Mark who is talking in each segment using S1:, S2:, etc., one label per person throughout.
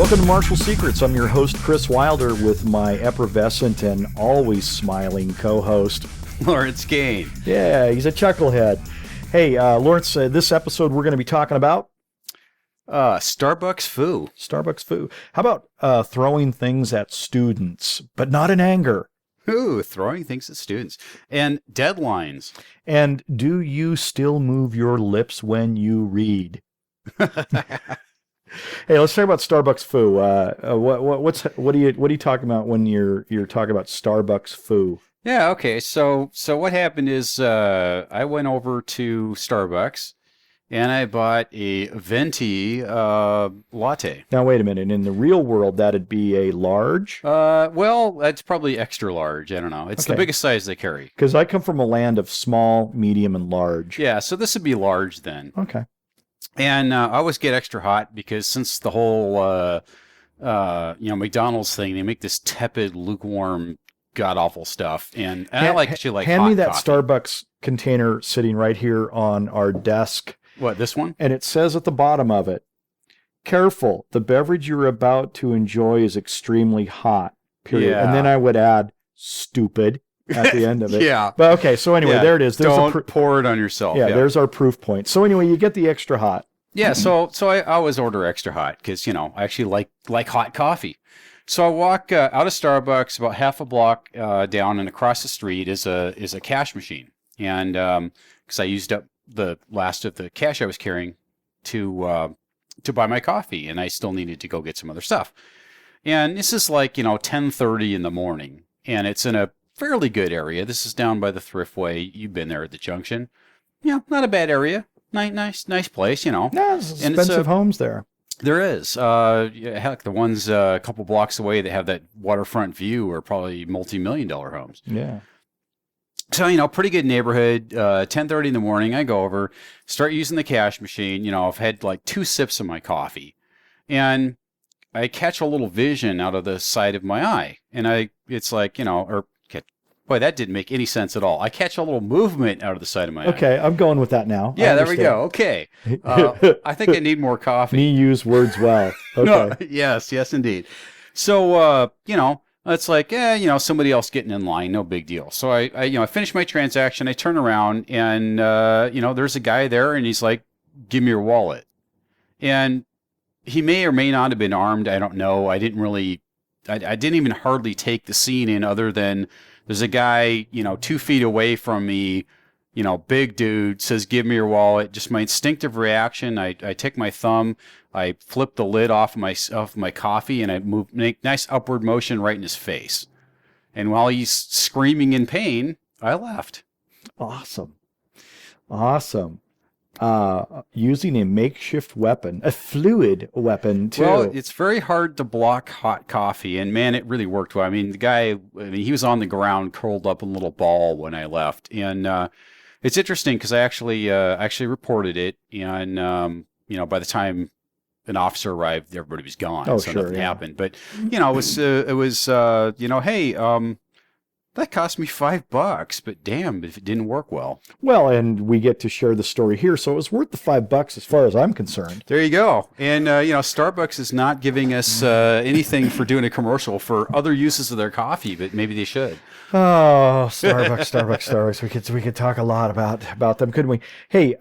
S1: Welcome to Marshall Secrets. I'm your host, Kris Wilder, with my effervescent and always smiling co-host,
S2: Lawrence Kane.
S1: Yeah, he's a chucklehead. Hey, Lawrence, this episode we're going to be talking about
S2: Starbucks foo.
S1: Starbucks foo. How about throwing things at students, but not in anger?
S2: Ooh, throwing things at students. And deadlines.
S1: And do you still move your lips when you read? Hey, let's talk about Starbucks foo. What are you talking about when you're talking about Starbucks foo?
S2: Yeah, okay. So what happened is I went over to Starbucks and I bought a venti latte.
S1: Now wait a minute. In the real world, that'd be a large.
S2: Well, that's probably extra large. I don't know. It's the biggest size they carry.
S1: Because I come from a land of small, medium, and large.
S2: Yeah, so this would be large then.
S1: Okay.
S2: And I always get extra hot because since the whole McDonald's thing, they make this tepid, lukewarm, god awful stuff. And I like
S1: hand
S2: hot
S1: me that
S2: coffee.
S1: Starbucks container sitting right here on our desk.
S2: What, this one?
S1: And it says at the bottom of it, "Careful, the beverage you're about to enjoy is extremely hot." Period.
S2: Yeah.
S1: And then I would add "stupid" at the end of it.
S2: Yeah.
S1: But okay, so anyway, there it is. There's
S2: Don't pour it on yourself.
S1: yeah, there's our proof point. So anyway, you get the extra hot.
S2: Yeah, so I always order extra hot because, I actually like hot coffee. So I walk out of Starbucks about half a block down, and across the street is a cash machine. And because I used up the last of the cash I was carrying to buy my coffee, and I still needed to go get some other stuff. And this is like 10:30 in the morning, and it's in a fairly good area. This is down by the Thriftway. You've been there at the junction. Yeah, not a bad area. Nice place,
S1: Yeah, there's expensive homes there.
S2: There is. Heck, the ones a couple blocks away that have that waterfront view are probably multi-million-dollar homes.
S1: Yeah.
S2: So, pretty good neighborhood. 10:30 in the morning, I go over, start using the cash machine. I've had like 2 sips of my coffee, and I catch a little vision out of the side of my eye, and it's like, boy, that didn't make any sense at all. I catch a little movement out of the side of my eye.
S1: Okay, I'm going with that now.
S2: Yeah, there we go. Okay. I think I need more coffee.
S1: Me use words well. Okay.
S2: No, yes, indeed. So, it's like, somebody else getting in line, no big deal. So I finish my transaction, I turn around, and, there's a guy there, and he's like, "Give me your wallet." And he may or may not have been armed. I don't know. I didn't even hardly take the scene in other than there's a guy, 2 feet away from me, big dude, says, "Give me your wallet." Just my instinctive reaction. I take my thumb, I flip the lid off my coffee, and I make nice upward motion right in his face. And while he's screaming in pain, I left.
S1: Awesome. Using a makeshift weapon, a fluid weapon too.
S2: Well, it's very hard to block hot coffee, and man, it really worked well. I mean, the guy, he was on the ground, curled up in a little ball when I left, and it's interesting because I actually reported it, and by the time an officer arrived, everybody was gone, so nothing happened. But it was hey. That cost me $5, but damn if it didn't work well.
S1: Well, and we get to share the story here, so it was worth the $5 as far as I'm concerned.
S2: There you go. And Starbucks is not giving us anything for doing a commercial for other uses of their coffee, but maybe they should.
S1: Oh, Starbucks. We could talk a lot about them, couldn't we? Hey,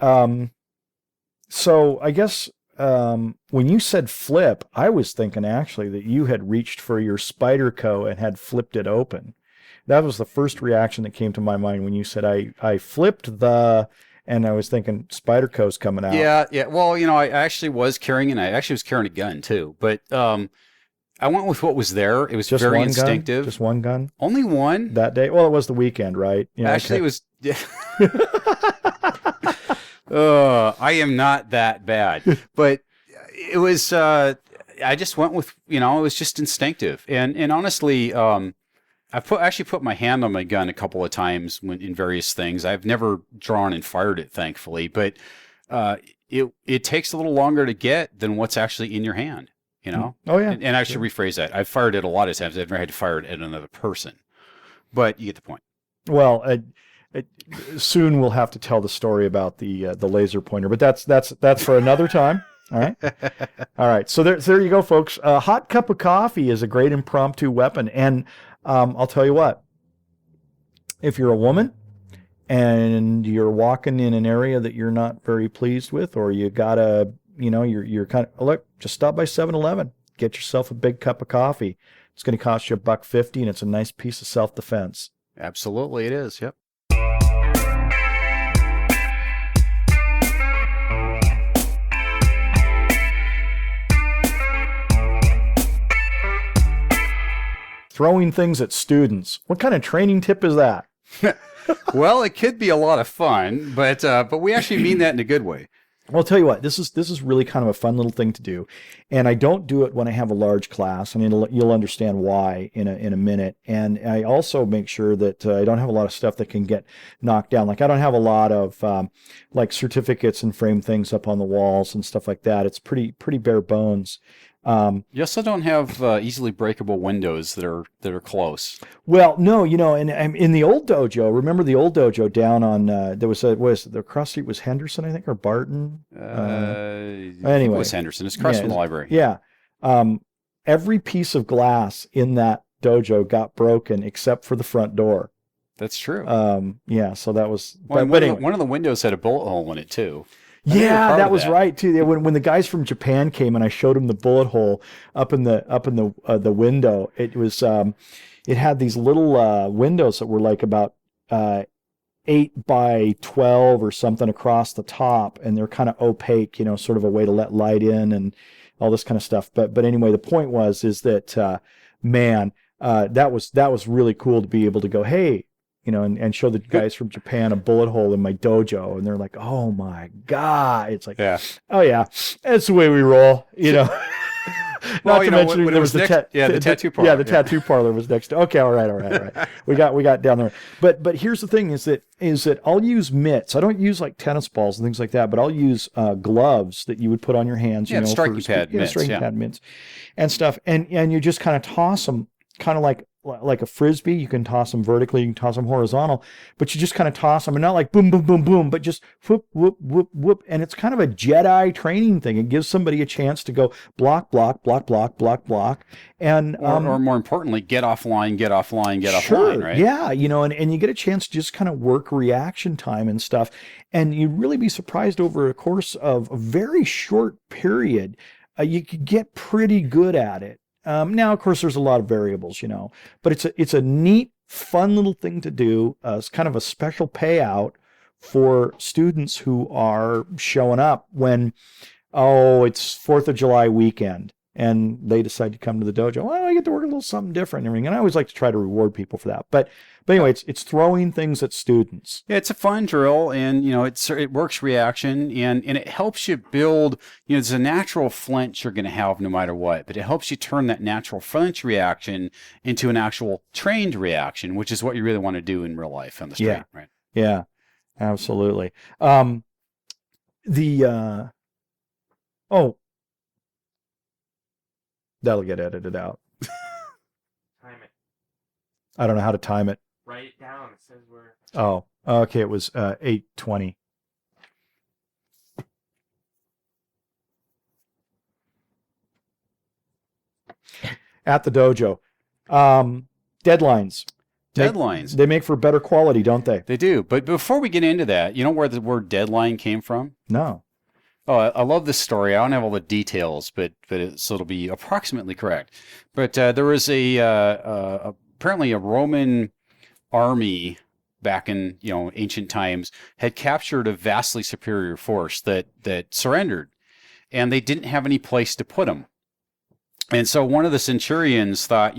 S1: so I guess when you said flip, I was thinking actually that you had reached for your Spyderco and had flipped it open. That was the first reaction that came to my mind when you said I flipped and I was thinking Spyderco's coming out.
S2: Yeah. Well, I actually was carrying a gun too, but I went with what was there. It was
S1: just
S2: very
S1: one
S2: instinctive.
S1: Gun? Just one gun?
S2: Only one.
S1: That day? Well, it was the weekend, right?
S2: Actually, it was... I am not that bad. But it was... I just went with, it was just instinctive. And honestly... I've actually put my hand on my gun a couple of times in various things. I've never drawn and fired it, thankfully, but it takes a little longer to get than what's actually in your hand,
S1: Oh, yeah.
S2: And I should rephrase that. I've fired it a lot of times. I've never had to fire it at another person, but you get the point.
S1: Well, soon we'll have to tell the story about the laser pointer, but that's for another time. All right. All right. So there you go, folks. A hot cup of coffee is a great impromptu weapon. And I'll tell you what, if you're a woman and you're walking in an area that you're not very pleased with, or you gotta, you're kind of, look, just stop by 7-Eleven, get yourself a big cup of coffee. It's going to cost you $1.50, and it's a nice piece of self-defense.
S2: Absolutely, it is. Yep.
S1: Throwing things at students. What kind of training tip is that?
S2: Well, it could be a lot of fun, but we actually mean that in a good way.
S1: Well, I'll tell you what, this is really kind of a fun little thing to do, and I don't do it when I have a large class, and you'll understand why in a minute. And I also make sure that I don't have a lot of stuff that can get knocked down. Like I don't have a lot of like certificates and frame things up on the walls and stuff like that. It's pretty bare bones.
S2: You also don't have easily breakable windows that are close.
S1: Well, no, and in the old dojo, remember the old dojo down on there was the cross street was Henderson, I think, or Barton.
S2: Anyway,
S1: Anyway,
S2: it was Henderson. It's across from the library.
S1: Yeah, every piece of glass in that dojo got broken except for the front door.
S2: That's true.
S1: Yeah, so that was.
S2: Well,
S1: but anyway.
S2: One of the windows had a bullet hole in it too.
S1: Yeah, that was right too. When the guys from Japan came and I showed them the bullet hole up in the window, it was it had these little windows that were like about 8 by 12 or something across the top, and they're kind of opaque, sort of a way to let light in and all this kind of stuff. But anyway, the point is that man, that was really cool to be able to go, hey. And show the guys from Japan a bullet hole in my dojo, and they're like, "Oh my god!" It's like,
S2: yeah.
S1: Oh yeah, that's the way we roll, Not to mention
S2: when
S1: there was the
S2: tattoo parlor.
S1: Yeah, the tattoo parlor was next to. Okay, all right. We got down there. But here's the thing: is that I'll use mitts. I don't use like tennis balls and things like that, but I'll use gloves that you would put on your hands.
S2: Striking pad mitts,
S1: and stuff, and you just kind of toss them, kind of like a frisbee. You can toss them vertically, you can toss them horizontal, but you just kind of toss them, and not like boom, boom, boom, boom, but just whoop, whoop, whoop, whoop. And it's kind of a Jedi training thing. It gives somebody a chance to go block, block, block, block, block, block. And
S2: or more importantly, get offline, get offline, get
S1: sure,
S2: offline, right?
S1: Yeah, and you get a chance to just kind of work reaction time and stuff. And you'd really be surprised over a course of a very short period, you could get pretty good at it. Now, of course, there's a lot of variables, but it's a neat, fun little thing to do. It's kind of a special payout for students who are showing up when, it's 4th of July weekend, and they decide to come to the dojo. Well, I get to work a little something different and everything, and I always like to try to reward people for that. But anyway, it's throwing things at students.
S2: Yeah, it's a fun drill, and it works reaction, and it helps you build. There's a natural flinch you're going to have no matter what, but it helps you turn that natural flinch reaction into an actual trained reaction, which is what you really want to do in real life on the street, right?
S1: Yeah, absolutely. That'll get edited out.
S3: Time it.
S1: I don't know how to time it.
S3: Write it down. It says we're.
S1: Oh, okay. It was 8:20. At the dojo. Deadlines. They make for better quality, don't they?
S2: They do. But before we get into that, you know where the word deadline came from?
S1: No.
S2: Oh, I love this story. I don't have all the details, but so it'll be approximately correct. But there was apparently a Roman army back in ancient times had captured a vastly superior force that surrendered, and they didn't have any place to put them. And so one of the centurions thought,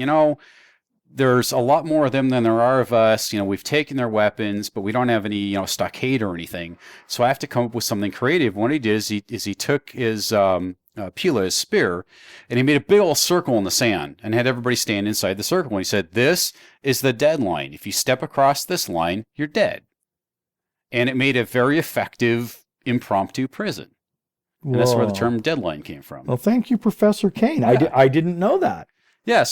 S2: there's a lot more of them than there are of us. We've taken their weapons, but we don't have any, stockade or anything. So I have to come up with something creative. What he did is he took his pila, his spear, and he made a big old circle in the sand and had everybody stand inside the circle. And he said, "This is the deadline. If you step across this line, you're dead." And it made a very effective impromptu prison. And that's where the term deadline came from.
S1: Well, thank you, Professor Kane. Yeah. I didn't know that.
S2: Yeah.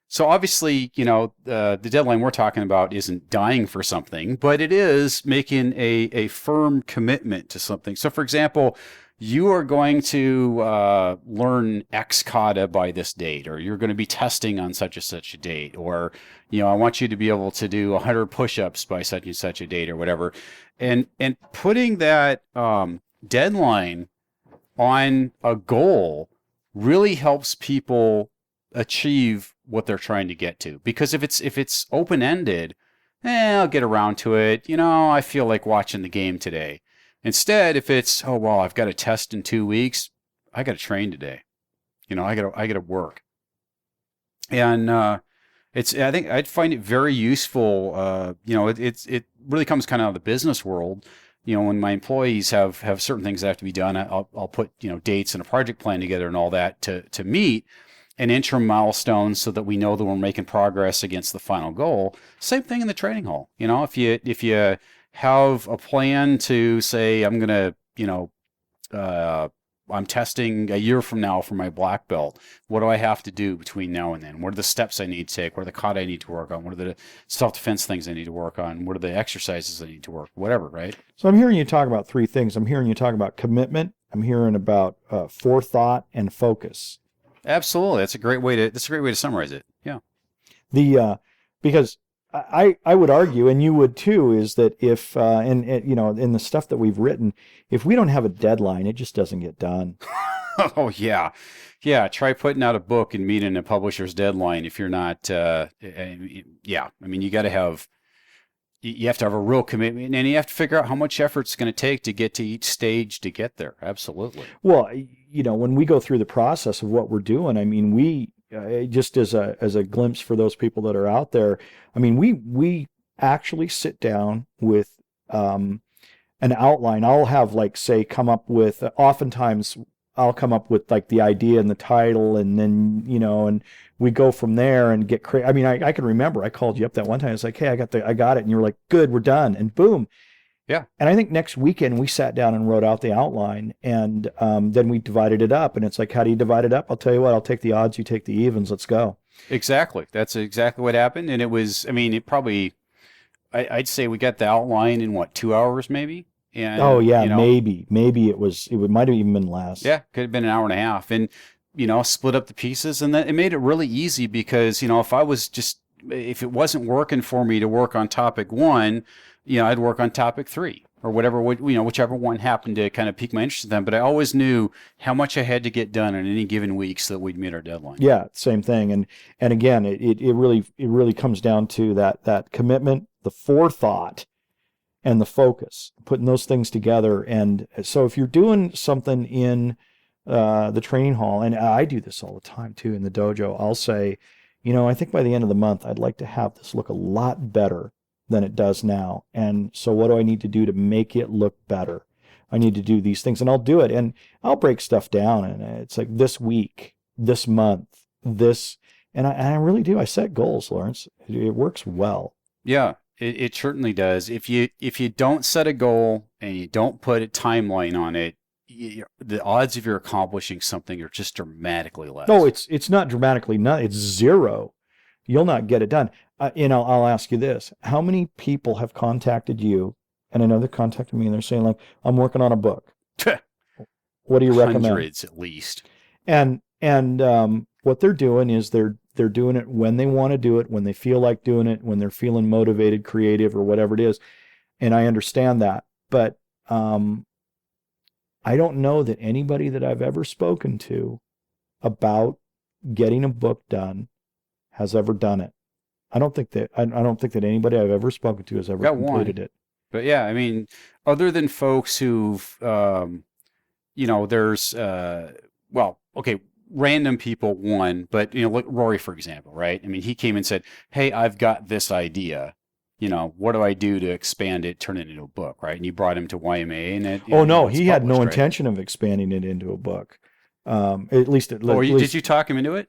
S2: So obviously, the deadline we're talking about isn't dying for something, but it is making a firm commitment to something. So, for example, you are going to learn X kata by this date, or you're going to be testing on such and such a date, or, I want you to be able to do 100 push-ups by such and such a date or whatever. And putting that deadline on a goal really helps people achieve what they're trying to get to. Because if it's open-ended, I'll get around to it. I feel like watching the game today. Instead, if it's, oh, well, I've got a test in 2 weeks, I got to train today. I got to work. And I think I'd find it very useful. It really comes kind of out of the business world. When my employees have certain things that have to be done, I'll put, dates and a project plan together and all that to meet and interim milestones so that we know that we're making progress against the final goal. Same thing in the training hall. If you have a plan to say, I'm going to, I'm testing a year from now for my black belt. What do I have to do between now and then? What are the steps I need to take? What are the kata I need to work on? What are the self-defense things I need to work on? What are the exercises I need to work? Whatever, right?
S1: So I'm hearing you talk about three things. I'm hearing you talk about commitment. I'm hearing about forethought and focus.
S2: Absolutely. That's a great way to summarize it. Yeah.
S1: Because I would argue, and you would too, is that if in the stuff that we've written, if we don't have a deadline, it just doesn't get done.
S2: Oh yeah. Try putting out a book and meeting a publisher's deadline if you're not. You have to have a real commitment, and you have to figure out how much effort it's going to take to get to each stage to get there. Absolutely.
S1: Well, when we go through the process of what we're doing, I mean, we just as a glimpse for those people that are out there, I mean, we actually sit down with an outline. I'll have oftentimes I'll come up with like the idea and the title, and then and we go from there and get crazy. I mean, I can remember I called you up that one time. It's like, hey, I got it, and you were like, good, we're done, and boom.
S2: Yeah.
S1: And I think next weekend we sat down and wrote out the outline, and then we divided it up. And it's like, how do you divide it up? I'll tell you what, I'll take the odds, you take the evens. Let's go.
S2: Exactly. That's exactly what happened. And it was, I'd say we got the outline in 2 hours maybe? And,
S1: oh yeah, maybe it might have even been less.
S2: Yeah, could have been an hour and a half, and split up the pieces, and then it made it really easy because if it wasn't working for me to work on topic 1, I'd work on topic 3 or whatever, whichever one happened to kind of pique my interest in them. But I always knew how much I had to get done in any given week so that we'd meet our deadline.
S1: Yeah, same thing, and again, it really comes down to that commitment, the forethought, and the focus, putting those things together. And so if you're doing something in the training hall, and I do this all the time too in the dojo, I'll say, I think by the end of the month, I'd like to have this look a lot better than it does now. And so what do I need to do to make it look better? I need to do these things, and I'll do it. And I'll break stuff down, and it's like this week, this month, this, and I really do. I set goals, Lawrence. It works well.
S2: Yeah. It certainly does. If you don't set a goal and you don't put a timeline on it, the odds of you accomplishing something are just dramatically less.
S1: No, it's not dramatically not. It's zero. You'll not get it done. I'll ask you this: how many people have contacted you? And I know they contacted me, and they're saying like, "I'm working on a book. What do you recommend?"
S2: Hundreds at least.
S1: And what they're doing is they're doing it when they want to do it, when they feel like doing it, when they're feeling motivated, creative, or whatever it is. And I understand that. But I don't know that anybody that I've ever spoken to about getting a book done has ever done it. I don't think that anybody I've ever spoken to has ever completed it.
S2: But yeah, I mean, other than folks who've, there's, random people, one, but like Rory, for example, right? I mean, he came and said, "Hey, I've got this idea. What do I do to expand it, turn it into a book?" Right? And you brought him to YMA, and
S1: he had no intention of expanding it into a book. At least,
S2: did you talk him into it?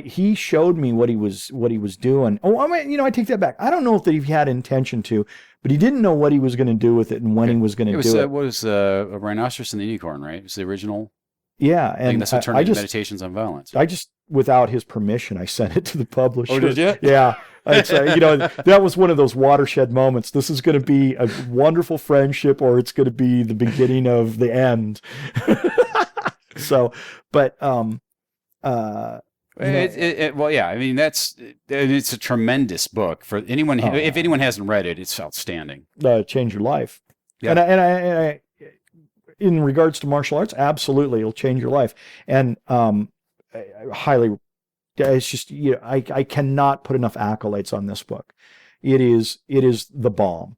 S1: He showed me what he was doing. Oh, I take that back. I don't know if that he had intention to, but he didn't know what he was going to do with it and when he was going to do it.
S2: What was a Rhinoceros and the Unicorn, right? It was the original.
S1: Yeah, and
S2: that's what turned into Meditations on Violence.
S1: I just, without his permission, I sent it to the publisher.
S2: Oh, did you?
S1: Yeah, It's, that was one of those watershed moments. This is going to be a wonderful friendship, or it's going to be the beginning of the end. So, but
S2: well, yeah. I mean, it's a tremendous book for anyone. If anyone hasn't read it, it's outstanding.
S1: Change your life.
S2: Yeah.
S1: And I, in regards to martial arts, absolutely, it'll change your life. And I highly, it's just I cannot put enough accolades on this book. It is the bomb.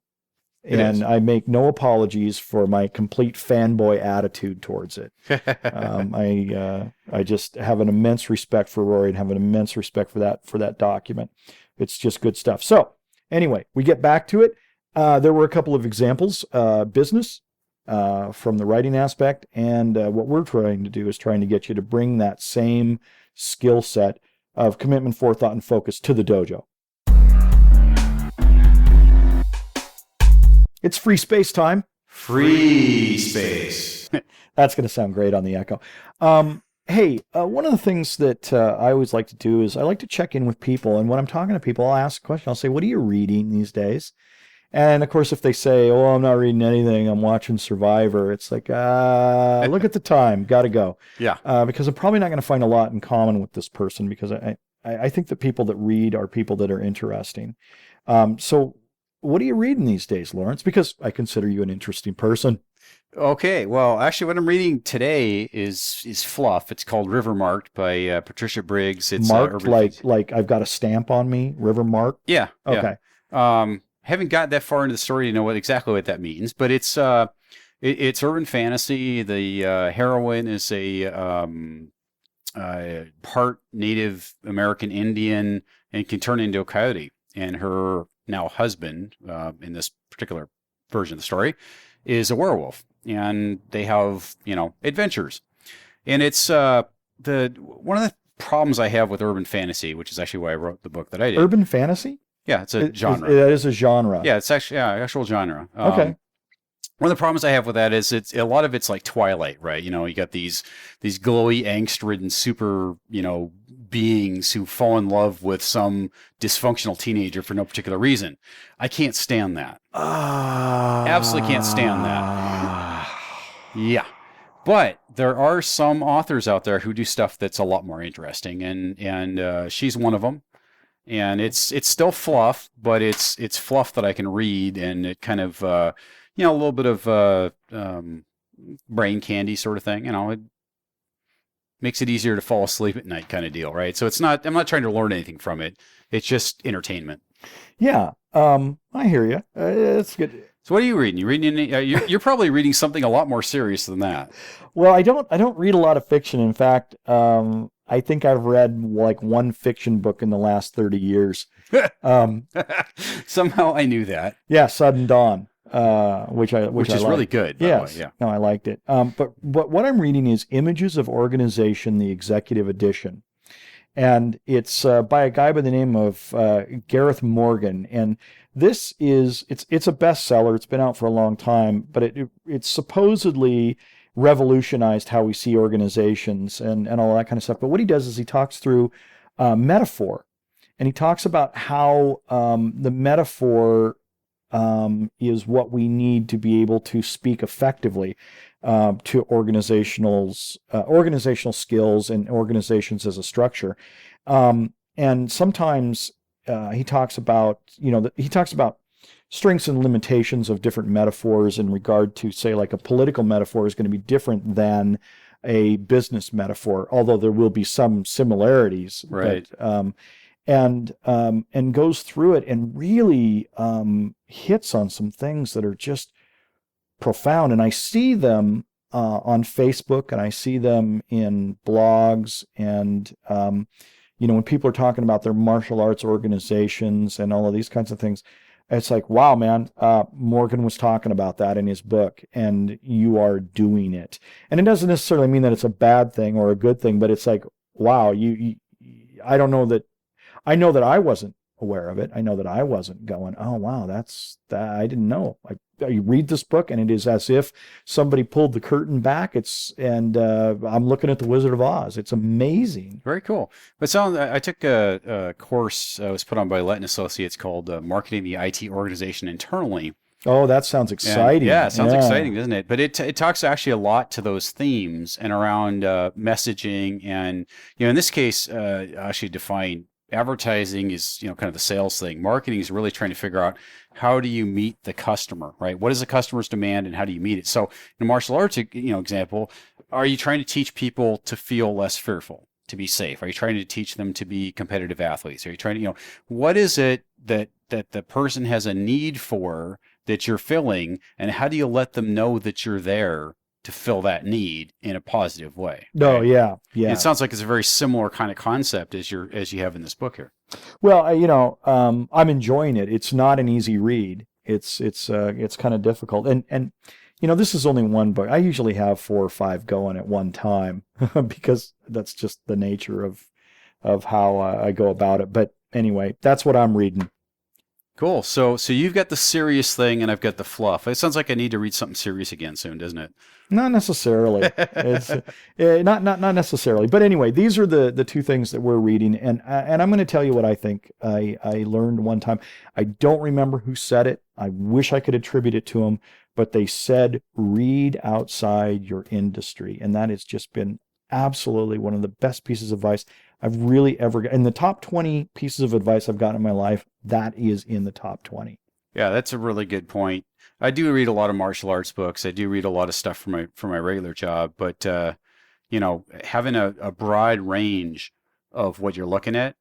S1: And I make no apologies for my complete fanboy attitude towards it. I just have an immense respect for Rory and have an immense respect for that document. It's just good stuff. So anyway, we get back to it. There were a couple of examples, business from the writing aspect, and what we're trying to do is trying to get you to bring that same skill set of commitment, forethought, and focus to the dojo. It's free space time.
S2: Free space.
S1: That's going to sound great on the echo. Hey, one of the things that I always like to do is I like to check in with people. And when I'm talking to people, I'll ask a question. I'll say, what are you reading these days? And of course, if they say, oh, I'm not reading anything, I'm watching Survivor, it's like, look at the time, got to go.
S2: Yeah.
S1: Because I'm probably not going to find a lot in common with this person, because I think the people that read are people that are interesting. So what are you reading these days, Lawrence? Because I consider you an interesting person.
S2: Okay, well, actually, what I'm reading today is fluff. It's called River Marked by Patricia Briggs. It's
S1: marked like I've got a stamp on me, River Marked?
S2: Yeah.
S1: Okay.
S2: Yeah. Haven't got that far into the story to know exactly what that means, but it's urban fantasy. The heroine is a part Native American Indian and can turn into a coyote, and her now husband, in this particular version of the story, is a werewolf, and they have, adventures. And it's one of the problems I have with urban fantasy, which is actually why I wrote the book that I did.
S1: Urban fantasy?
S2: Yeah, it's a genre.
S1: That is a genre.
S2: Yeah, it's actually actual genre.
S1: Okay.
S2: One of the problems I have with that is a lot of it's like Twilight, right? You got these glowy, angst-ridden super, beings who fall in love with some dysfunctional teenager for no particular reason. I can't stand that. Absolutely can't stand that. Yeah. But there are some authors out there who do stuff that's a lot more interesting, and she's one of them. And it's still fluff, but it's fluff that I can read, and it kind of a little bit of brain candy sort of thing. It makes it easier to fall asleep at night, kind of deal, right? So I'm not trying to learn anything from it. It's just entertainment.
S1: Yeah, I hear you. It's good.
S2: So what are you reading? You reading any? You're probably reading something a lot more serious than that.
S1: Well, I don't read a lot of fiction. In fact, I think I've read like one fiction book in the last 30 years.
S2: Somehow I knew that.
S1: Yeah, Sudden Dawn, which is
S2: really good. By
S1: yes,
S2: the way. Yeah.
S1: No, I liked it. But what I'm reading is Images of Organization, the Executive Edition, and it's by a guy by the name of Gareth Morgan, and it's a bestseller. It's been out for a long time, but it's supposedly revolutionized how we see organizations and all that kind of stuff. But what he does is he talks through metaphor, and he talks about how the metaphor is what we need to be able to speak effectively to organizational skills and organizations as a structure. And sometimes he talks about strengths and limitations of different metaphors in regard to, say, like a political metaphor is going to be different than a business metaphor, although there will be some similarities.
S2: Right.
S1: But, and goes through it and really hits on some things that are just profound. And I see them on Facebook, and I see them in blogs, and when people are talking about their martial arts organizations and all of these kinds of things. It's like, wow, man, Morgan was talking about that in his book, and you are doing it. And it doesn't necessarily mean that it's a bad thing or a good thing, but it's like, wow, I know that I wasn't aware of it. I know that I wasn't going, oh, wow, that's that. I didn't know. I read this book, and it is as if somebody pulled the curtain back. I'm looking at the Wizard of Oz. It's amazing.
S2: Very cool. But I took a course was put on by Letton Associates called Marketing the IT Organization Internally.
S1: Oh, that sounds exciting.
S2: Yeah, it sounds exciting, doesn't it? But it talks actually a lot to those themes and around messaging, and in this case, actually define advertising is kind of the sales thing. Marketing is really trying to figure out how do you meet the customer, right? What is the customer's demand, and how do you meet it? So in a martial arts example, are you trying to teach people to feel less fearful, to be safe? Are you trying to teach them to be competitive athletes? Are you trying to what is it that the person has a need for that you're filling, and how do you let them know that you're there to fill that need in a positive way?
S1: Oh,
S2: right?
S1: yeah.
S2: And it sounds like it's a very similar kind of concept as you have in this book here.
S1: Well, I'm enjoying it. It's not an easy read. It's kind of difficult, and this is only one book. I usually have 4 or 5 going at one time because that's just the nature of how I go about it. But anyway, that's what I'm reading.
S2: Cool. So you've got the serious thing, and I've got the fluff. It sounds like I need to read something serious again soon, doesn't it?
S1: Not necessarily. It's not necessarily. But anyway, these are the 2 things that we're reading, and I'm going to tell you what I think. I learned one time. I don't remember who said it. I wish I could attribute it to them, but they said, read outside your industry, and that has just been absolutely one of the best pieces of advice I've really ever got. In the top 20 pieces of advice I've gotten in my life, that is in the top 20.
S2: Yeah, that's a really good point. I do read a lot of martial arts books. I do read a lot of stuff for my regular job, but having a broad range of what you're looking at,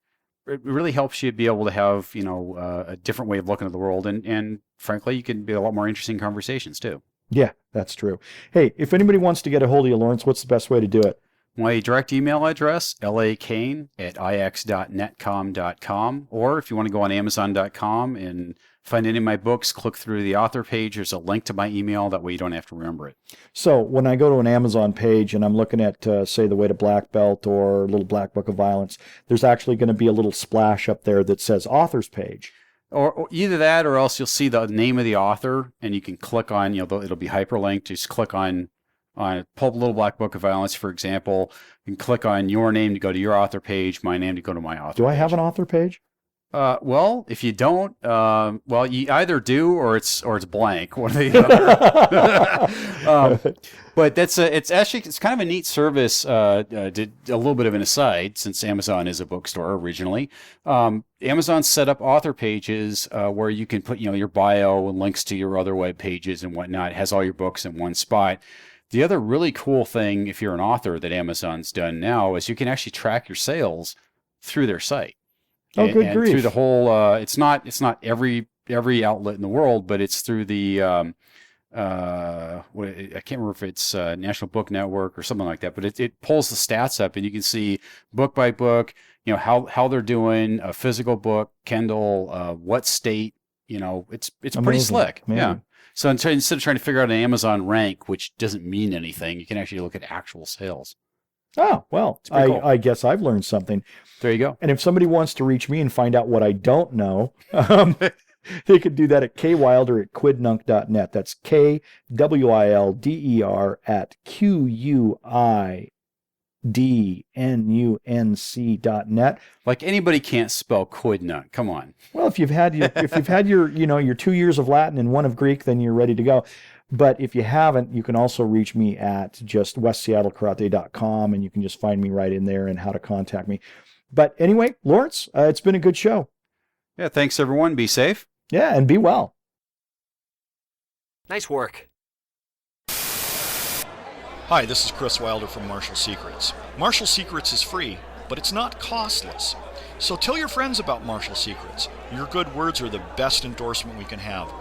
S2: it really helps you be able to have a different way of looking at the world, and frankly, you can be a lot more interesting conversations too.
S1: Yeah, that's true. Hey, if anybody wants to get a hold of you, Lawrence, what's the best way to do it?
S2: My direct email address, lakane@ix.netcom.com, or if you want to go on amazon.com and find any of my books, click through the author page. There's a link to my email. That way you don't have to remember it.
S1: So when I go to an Amazon page and I'm looking at, say, The Way to Black Belt or Little Black Book of Violence, there's actually going to be a little splash up there that says author's page.
S2: Or either that, or else you'll see the name of the author, and you can click on, it'll be hyperlinked. Just click on pull Little Black Book of Violence, for example. You can click on your name to go to your author page, my name to go to my author page.
S1: Do I have an author page?
S2: Well, if you don't, you either do or it's blank. One or the other. But it's kind of a neat service. Did a little bit of an aside, since Amazon is a bookstore originally. Amazon set up author pages where you can put your bio and links to your other web pages and whatnot. It has all your books in one spot. The other really cool thing, if you're an author, that Amazon's done now is you can actually track your sales through their site.
S1: Oh, good grief!
S2: Through the whole, it's not every outlet in the world, but it's through the I can't remember if it's National Book Network or something like that. But it pulls the stats up, and you can see book by book, how they're doing, a physical book, Kindle, what state. It's
S1: Amazing.
S2: Pretty slick.
S1: Amazing.
S2: Yeah. So instead of trying to figure out an Amazon rank, which doesn't mean anything, you can actually look at actual sales.
S1: Oh, well,
S2: cool.
S1: I guess I've learned something.
S2: There you go.
S1: And if somebody wants to reach me and find out what I don't know, they could do that at kwilder@quidnunc.net. That's KWILDER@QUIDNUNC.net.
S2: Like anybody can't spell quidnunc. Come on.
S1: Well, if you've had your 2 years of Latin and 1 of Greek, then you're ready to go. But if you haven't, you can also reach me at just westseattlekarate.com, and you can just find me right in there and how to contact me. But anyway, Lawrence, it's been a good show.
S2: Yeah, thanks everyone. Be safe.
S1: Yeah, and be well.
S4: Nice work.
S5: Hi, this is Kris Wilder from Martial Secrets. Martial Secrets is free, but it's not costless. So tell your friends about Martial Secrets. Your good words are the best endorsement we can have.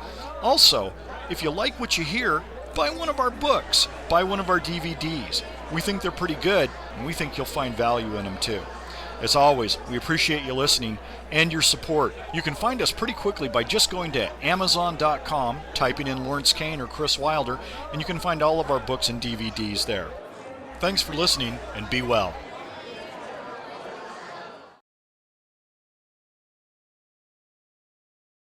S5: Also, if you like what you hear, buy one of our books, buy one of our DVDs. We think they're pretty good, and we think you'll find value in them too. As always, we appreciate you listening and your support. You can find us pretty quickly by just going to Amazon.com, typing in Lawrence Kane or Kris Wilder, and you can find all of our books and DVDs there. Thanks for listening, and be well.